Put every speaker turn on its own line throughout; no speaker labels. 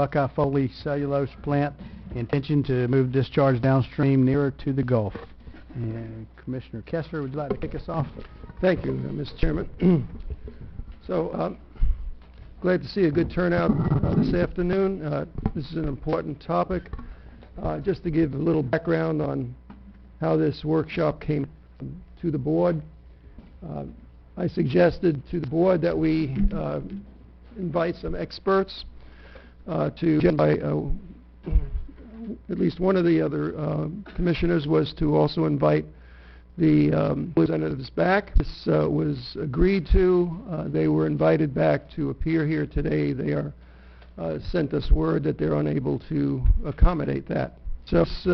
Buckeye Foley cellulose plant. Intention to move discharge downstream nearer to the Gulf. And Commissioner Kessler, would you like to kick us off?
Thank you, Mr. Chairman. So, glad to see a good turnout this afternoon. This is an important topic. Just to give a little background on how this workshop came to the board, I suggested to the board that we invite some experts to at least one of the other commissioners was to also invite the representatives back. This was agreed to. They were invited back to appear here today. They are sent us word that they're unable to accommodate that. So this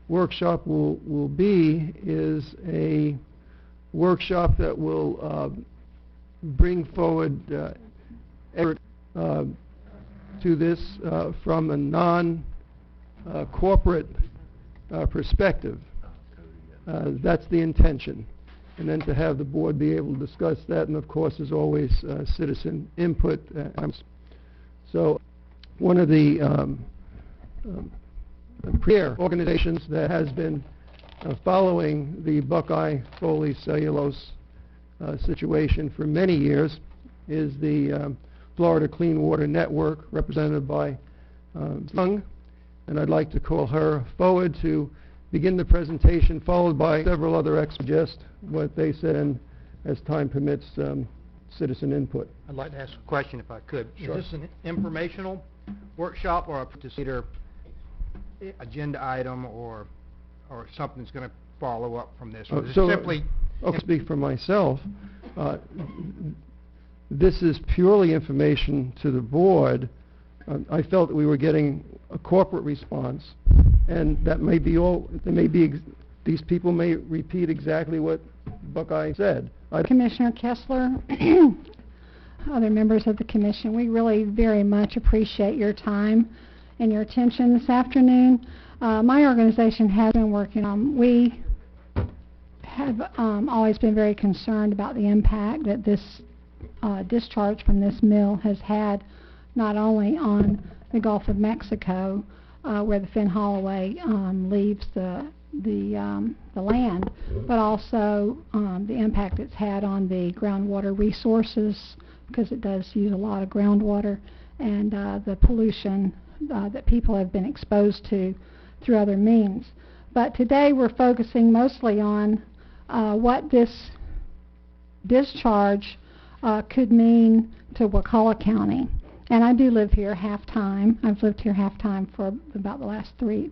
workshop will is a workshop that will bring forward effort to this from a non-corporate perspective. That's the intention. And then to have the board be able to discuss that, and of course, as always, citizen input. So one of the premier organizations that has been following the Buckeye Foley cellulose situation for many years is the Florida Clean Water Network, represented by Young, and I'd like to call her forward to begin the presentation, followed by several other experts, just what they said, and as time permits, citizen input.
I'd like to ask a question if I could.
Sure.
Is this an informational workshop or a either agenda item or something that's going to follow up from this? Or is it simply...
I'll speak for myself. This is purely information to the board. I felt that we were getting a corporate response, and that may be all. These people may repeat exactly what Buckeye said.
Commissioner Kessler, other members of the commission, we really very much appreciate your time and your attention this afternoon. My organization has been working on. We have always been very concerned about the impact that this discharge from this mill has had, not only on the Gulf of Mexico, where the Finn Holloway leaves the land, but also the impact it's had on the groundwater resources, because it does use a lot of groundwater, and the pollution that people have been exposed to through other means. But today we're focusing mostly on what this discharge could mean to Wakulla County. And I do live here half-time. I've lived here half-time for about the last 3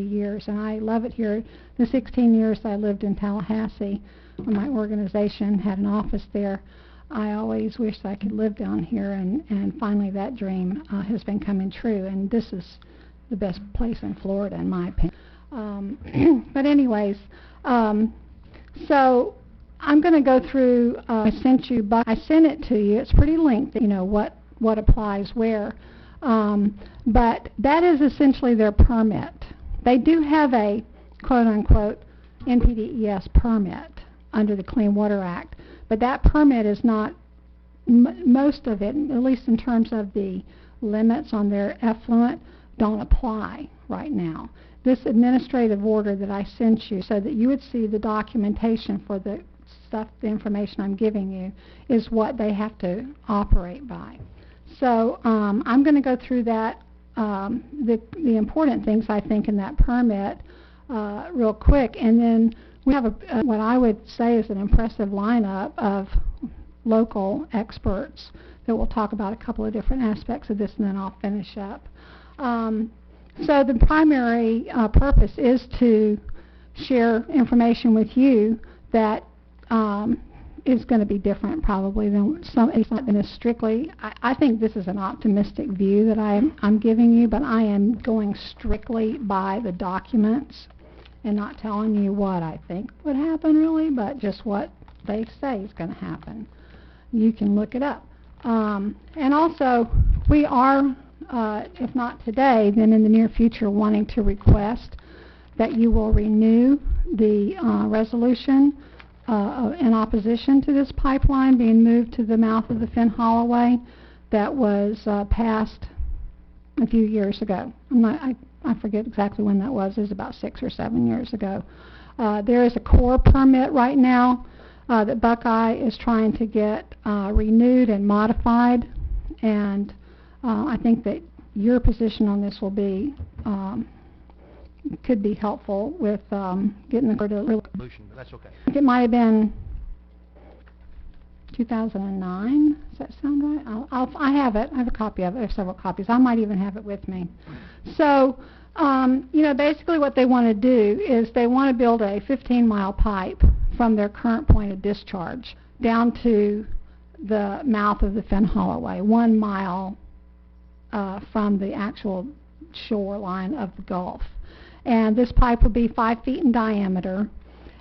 years, and I love it here. The 16 years I lived in Tallahassee, when my organization had an office there, I always wished I could live down here, and finally that dream has been coming true, and this is the best place in Florida, in my opinion. But anyways, so I'm going to go through, I sent it to you. It's pretty lengthy, what applies where. But that is essentially their permit. They do have a quote-unquote NPDES permit under the Clean Water Act, but that permit is not, most of it, at least in terms of the limits on their effluent, don't apply right now. This administrative order that I sent you, so that you would see the documentation for the stuff, the information I'm giving you, is what they have to operate by. So I'm going to go through that, the important things I think in that permit real quick, and then we have what I would say is an impressive lineup of local experts that will talk about a couple of different aspects of this, and then I'll finish up. So the primary purpose is to share information with you that is going to be different probably than something as strictly. I think this is an optimistic view that I'm giving you, but I am going strictly by the documents and not telling you what I think would happen really, but just what they say is going to happen. You can look it up. And also, we are, if not today, then in the near future, wanting to request that you will renew the resolution in opposition to this pipeline being moved to the mouth of the Finn Holloway that was passed a few years ago. I forget exactly when that was. It was about 6 or 7 years ago. There is a core permit right now that Buckeye is trying to get renewed and modified, and I think that your position on this will be could be helpful with getting the
Solution, but that's okay.
I think it might have been 2009. Does that sound right? I have it. I have a copy of it. I have several copies. I might even have it with me. So, you know, basically what they want to do is they want to build a 15-mile pipe from their current point of discharge down to the mouth of the Finn Holloway, 1 mile from the actual shoreline of the Gulf. And this pipe will be 5 feet in diameter.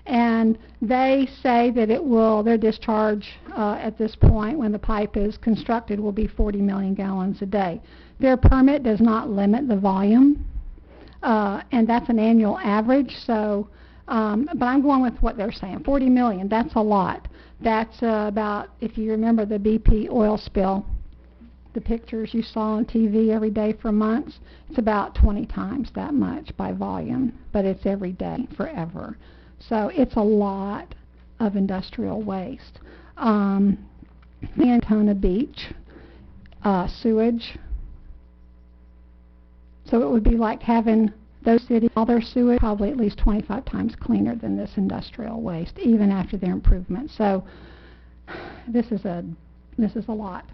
And they say that it will, their discharge at this point when the pipe is constructed will be 40 million gallons a day. Their permit does not limit the volume, and that's an annual average. So, but I'm going with what they're saying, 40 million, that's a lot. That's about, if you remember the BP oil spill, the pictures you saw on TV every day for months, it's about 20 times that much by volume, but it's every day forever. So it's a lot of industrial waste. Antona Beach, sewage. So it would be like having those cities, all their sewage, probably at least 25 times cleaner than this industrial waste, even after their improvements. So this is a lot.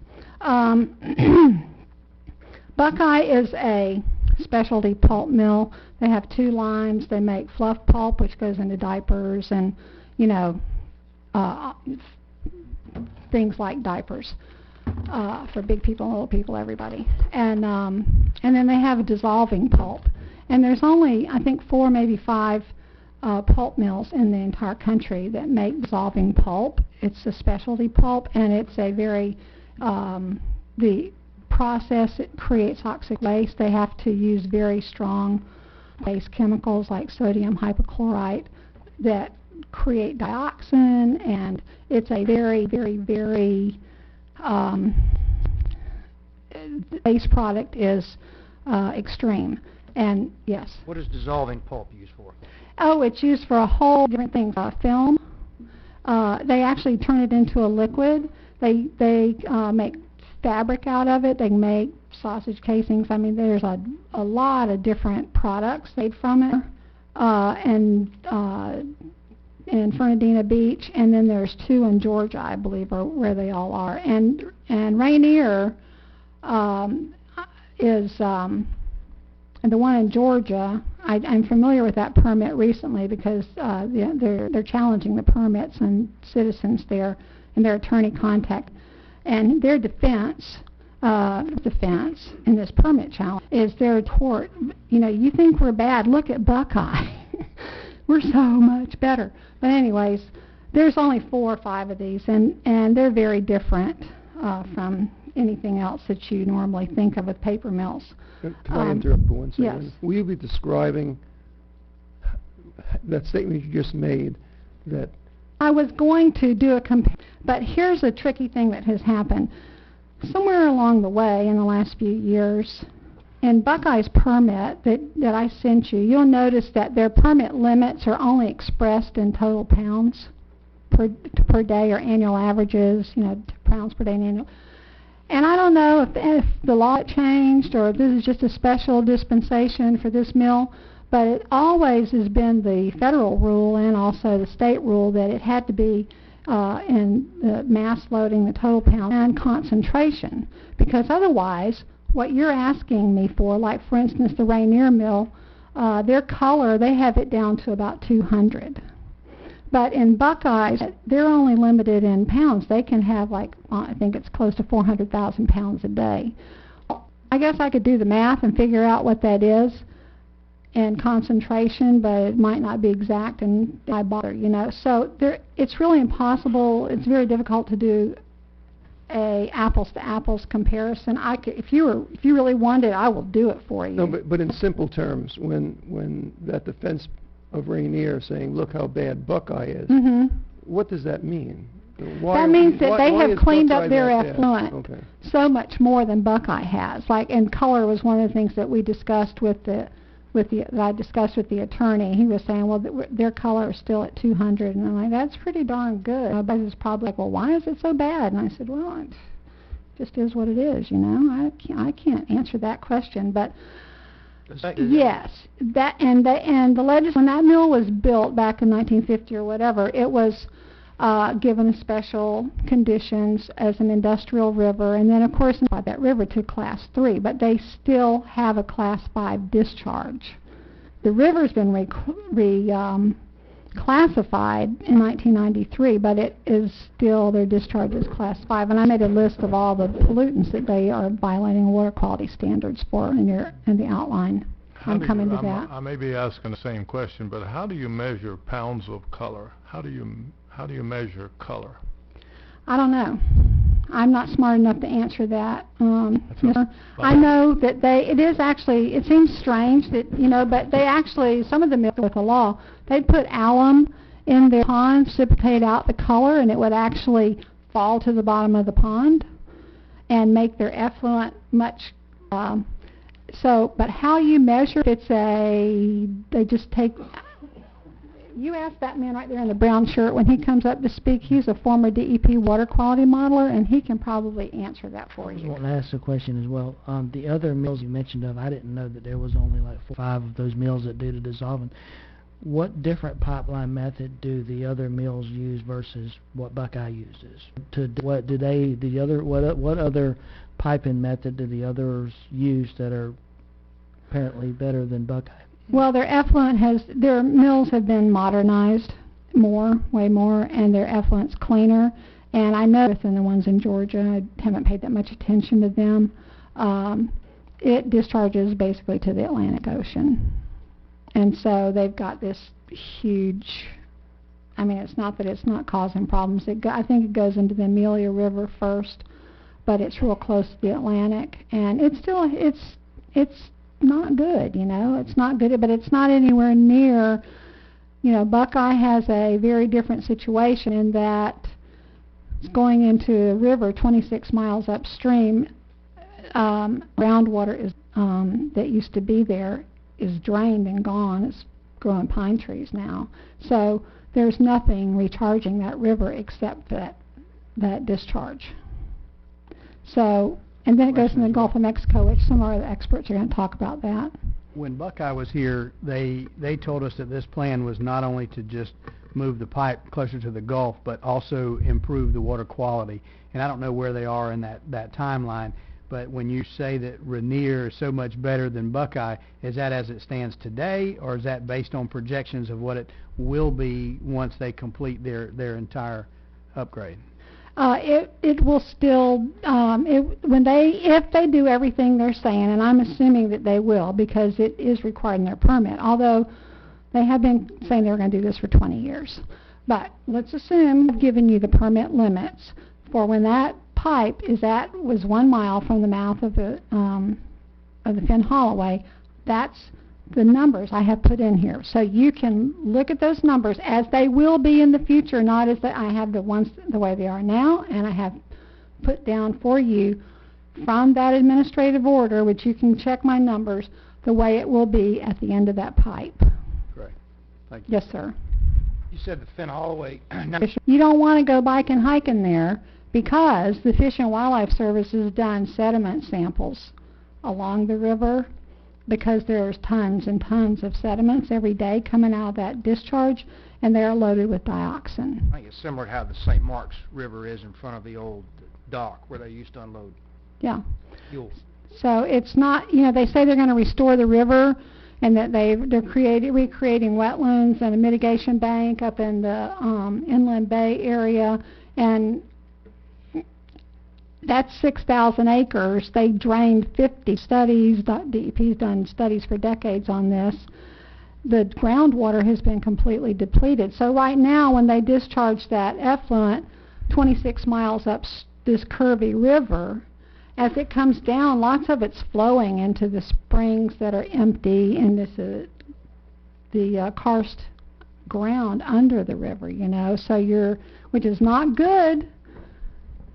Buckeye is a specialty pulp mill. They have 2 lines. They make fluff pulp, which goes into diapers and, you know, things like diapers for big people, little people, everybody. And then they have a dissolving pulp. And there's only, I think, 4, maybe 5 pulp mills in the entire country that make dissolving pulp. It's a specialty pulp, and it's a very the process, it creates toxic waste. They have to use very strong base chemicals like sodium hypochlorite that create dioxin, and it's a very, very, very the base product is extreme. And yes.
What is dissolving pulp used for?
Oh, it's used for a whole different thing. Film. They actually turn it into a liquid. They make fabric out of it. They make sausage casings. I mean, there's a lot of different products made from it. In Fernandina Beach, and then there's 2 in Georgia, I believe, are where they all are. And Rainier is and the one in Georgia. I'm familiar with that permit recently because they're challenging the permits and citizens there, and their attorney contact. And their defense in this permit challenge is their tort. You know, you think we're bad, look at Buckeye. We're so much better. But anyways, there's only 4 or 5 of these, and they're very different from anything else that you normally think of with paper mills.
Can I interrupt for 1 second?
Yes.
Will you be describing that statement you just made, that
I was going to do a but here's a tricky thing that has happened. Somewhere along the way in the last few years, in Buckeye's permit that I sent you, you'll notice that their permit limits are only expressed in total pounds per day, or annual averages, you know, pounds per day and annual. And I don't know if the law changed or if this is just a special dispensation for this mill, but it always has been the federal rule and also the state rule that it had to be in the mass loading, the total pound, and concentration. Because otherwise, what you're asking me for, like for instance the Rainier mill, their color, they have it down to about 200. But in Buckeyes, they're only limited in pounds. They can have like, I think it's close to 400,000 pounds a day. I guess I could do the math and figure out what that is in concentration, but it might not be exact, and I bother, you know. So it's really impossible. It's very difficult to do a apples to apples comparison. If you really wanted, I will do it for you.
No, but in simple terms, when that defense of Rainier saying, look how bad Buckeye is, what does that mean?
That means that they
why
have
is
cleaned
Buckeye
up their
that bad?
effluent
Okay.
so much more than Buckeye has. Like, and color was one of the things that we discussed that I discussed with the attorney. He was saying, well, their color is still at 200, and I'm like, that's pretty darn good. But it's probably like, well, why is it so bad? And I said, well, it just is what it is, you know. I can't answer that question, but yes, when that mill was built back in 1950 or whatever, it was given special conditions as an industrial river, and then of course that river to Class 3, but they still have a Class 5 discharge. The river's been classified in 1993, but it is still, their discharge is Class 5, and I made a list of all the pollutants that they are violating water quality standards for in the outline. I'm coming to that.
I may be asking the same question, but how do you measure pounds of color? How do you measure color?
I don't know. I'm not smart enough to answer that. I know that it seems strange that, but they actually, some of the mills with the law, they'd put alum in their pond, precipitate out the color, and it would actually fall to the bottom of the pond and make their effluent much, but how you measure, they just take, you ask that man right there in the brown shirt when he comes up to speak. He's a former DEP water quality modeler, and he can probably answer that for you.
I want to ask a question as well. The other mills you mentioned of, I didn't know that there was only like 4 or 5 of those mills that do the dissolving. What different pipeline method do the other mills use versus what Buckeye uses? What other piping method do the others use that are apparently better than Buckeye?
Well, their mills have been modernized way more, and their effluent's cleaner. And I know within the ones in Georgia, I haven't paid that much attention to them. It discharges basically to the Atlantic Ocean. And so they've got this huge, it's not that it's not causing problems. I think it goes into the Amelia River first, but it's real close to the Atlantic. And it's not good, it's not good, but it's not anywhere near, Buckeye has a very different situation in that it's going into a river 26 miles upstream. Groundwater that used to be there is drained and gone. It's growing pine trees now. So there's nothing recharging that river except that discharge. So, and then it goes in the Gulf of Mexico, which some of our experts are going to talk about that.
When Buckeye was here, they told us that this plan was not only to just move the pipe closer to the Gulf, but also improve the water quality. And I don't know where they are in that timeline, but when you say that Rainier is so much better than Buckeye, is that as it stands today, or is that based on projections of what it will be once they complete their entire upgrade?
It will still, if they do everything they're saying, and I'm assuming that they will because it is required in their permit, although they have been saying they're going to do this for 20 years. But let's assume I've given you the permit limits for when that pipe was 1 mile from the mouth of the Finn Holloway. That's the numbers I have put in here. So you can look at those numbers as they will be in the future, not as I have the ones the way they are now, and I have put down for you from that administrative order, which you can check my numbers, the way it will be at the end of that pipe.
Great. Thank you.
Yes, sir.
You said the Finn Holloway.
You don't want to go biking and hiking there because the Fish and Wildlife Service has done sediment samples along the river, because there's tons and tons of sediments every day coming out of that discharge, and they're loaded with dioxin.
I think it's similar to how the St. Mark's River is in front of the old dock where they used to unload fuel.
So it's not, they say they're going to restore the river and that they're recreating wetlands and a mitigation bank up in the Inland Bay area, and that's 6,000 acres. They drained 50 studies. DEP's done studies for decades on this. The groundwater has been completely depleted. So right now, when they discharge that effluent 26 miles up this curvy river, as it comes down, lots of it's flowing into the springs that are empty, and the karst ground under the river, you know, so which is not good,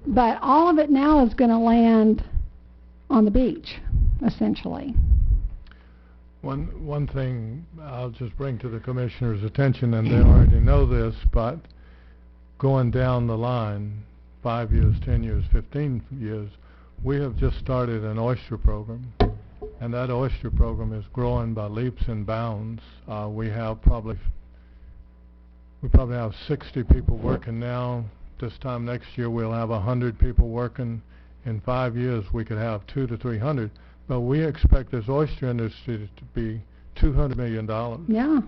but all of it now is going to land on the beach, essentially.
One thing I'll just bring to the commissioner's attention, and they already know this, but going down the line, 5 years, 10 years, 15 years, we have just started an oyster program, and that oyster program is growing by leaps and bounds. We probably have 60 people working now. This time next year we'll have 100 people working. In 5 years we could have 200 to 300. But we expect this oyster industry to be $200 million
Yeah.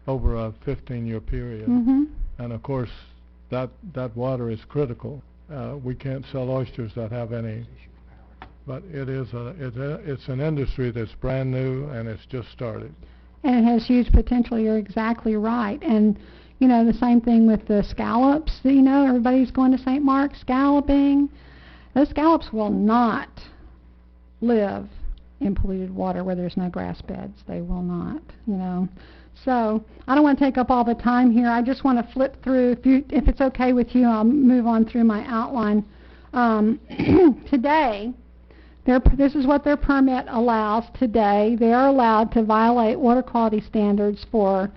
over a 15-year period.
Mm-hmm.
And of course, that water is critical. We can't sell oysters that have any, but it's an industry that's brand new and it's just started.
And it has huge potential. You're exactly right. And you know, the same thing with the scallops. You know, everybody's going to St. Mark's scalloping. Those scallops will not live in polluted water where there's no grass beds. They will not, you know. So I don't want to take up all the time here. I just want to flip through. If it's okay with you, I'll move on through my outline. Today, this is what their permit allows today. They are allowed to violate water quality standards for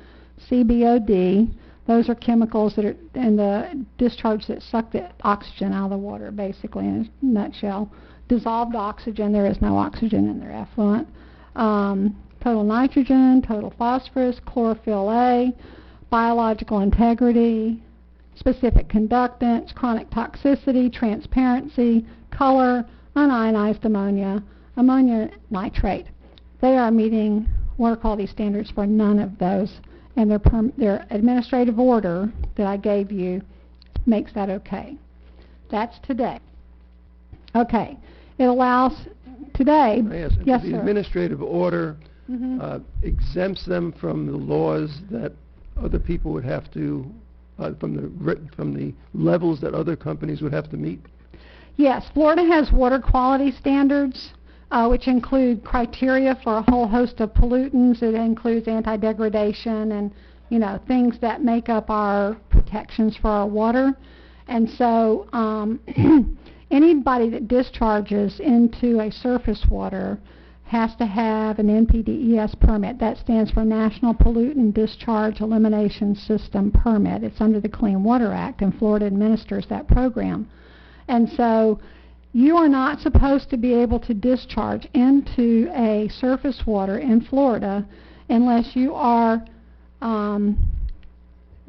CBOD. Those are chemicals that are in the discharge that suck the oxygen out of the water, basically, in a nutshell. Dissolved oxygen, there is no oxygen in their effluent. Total nitrogen, total phosphorus, chlorophyll A, biological integrity, specific conductance, chronic toxicity, transparency, color, unionized ammonia, ammonia nitrate. They are meeting water quality standards for none of those, and their administrative order that I gave you makes that okay. That's today. Okay. It allows today. Yes,
the
sir.
administrative order
Mm-hmm.
Exempts them from the laws that other people would have to, from the levels that other companies would have to meet?
Yes, Florida has water quality standards, which include criteria for a whole host of pollutants. It includes anti-degradation and, you know, things that make up our protections for our water. And so anybody that discharges into a surface water has to have an NPDES permit. That stands for National Pollutant Discharge Elimination System Permit. It's under the Clean Water Act, and Florida administers that program. And so you are not supposed to be able to discharge into a surface water in Florida unless you are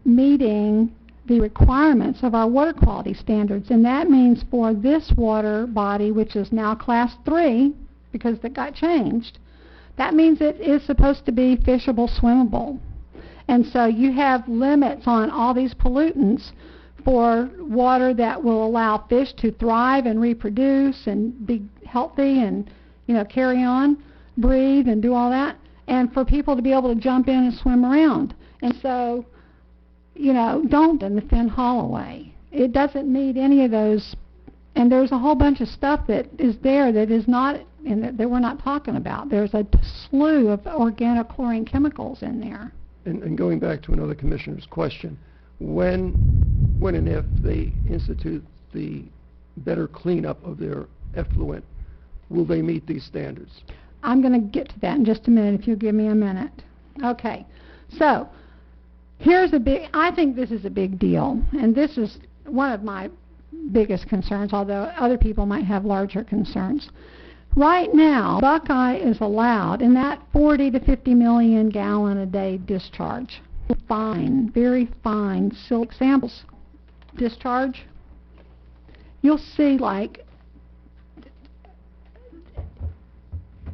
meeting the requirements of our water quality standards. And that means for this water body, which is now Class 3, because that got changed, that means it is supposed to be fishable, swimmable. And so you have limits on all these pollutants for water that will allow fish to thrive and reproduce and be healthy and, you know, carry on, breathe and do all that, and for people to be able to jump in and swim around. And so, you know, don't in the Finn Holloway. It doesn't meet any of those. And there's a whole bunch of stuff that is there that is not, that we're not talking about. There's a slew of organochlorine chemicals in there.
And going back to another commissioner's question, when and if they institute the better cleanup of their effluent, will they meet these standards?
I'm going to get to that in just a minute if you'll give me a minute. Okay, so here's I think this is a big deal, and this is one of my biggest concerns, although other people might have larger concerns. Right now, Buckeye is allowed in that 40 to 50 million gallon a day discharge. Fine, very fine silt samples discharge. You'll see, like,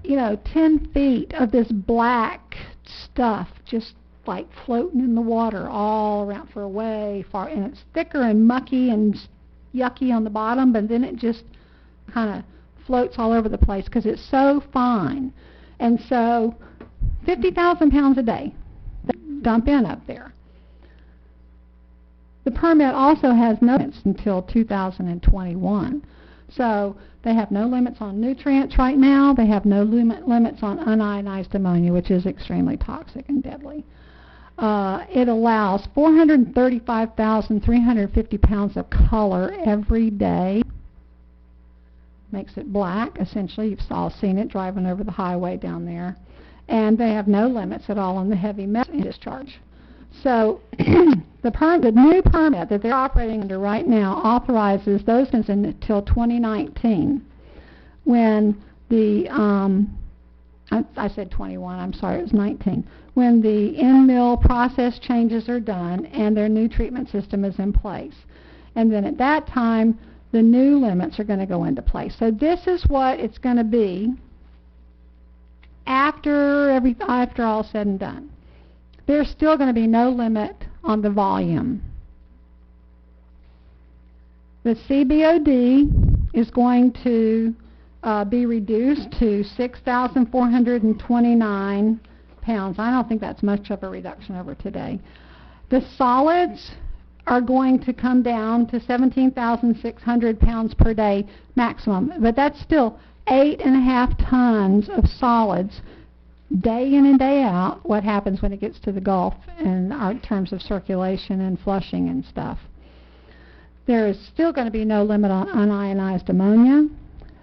you know, 10 feet of this black stuff just like floating in the water all around for way far, and it's thicker and mucky and yucky on the bottom, but then it just kind of floats all over the place because it's so fine. And so 50,000 pounds a day dump in up there. The permit also has no limits until 2021. So they have no limits on nutrients right now. They have no limits on unionized ammonia, which is extremely toxic and deadly. It allows 435,350 pounds of color every day. Makes it black, essentially. You've all seen it driving over the highway down there. And they have no limits at all on the heavy metal discharge. So the new permit that they're operating under right now authorizes those things until 2019, when the I said 21, I'm sorry, it was 19, when the in-mill process changes are done and their new treatment system is in place. And then at that time, the new limits are going to go into place. So this is what it's going to be after all said and done. There's still going to be no limit on the volume. The CBOD is going to be reduced to 6,429 pounds. I don't think that's much of a reduction over today. The solids are going to come down to 17,600 pounds per day maximum, but that's still 8.5 tons of solids day in and day out. What happens when it gets to the Gulf in terms of circulation and flushing and stuff. There is still going to be no limit on unionized ammonia.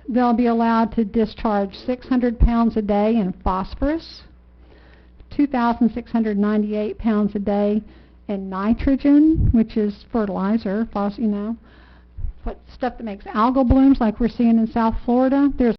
They'll be allowed to discharge 600 pounds a day in phosphorus, 2,698 pounds a day in nitrogen, which is fertilizer, stuff that makes algal blooms like we're seeing in South Florida. There's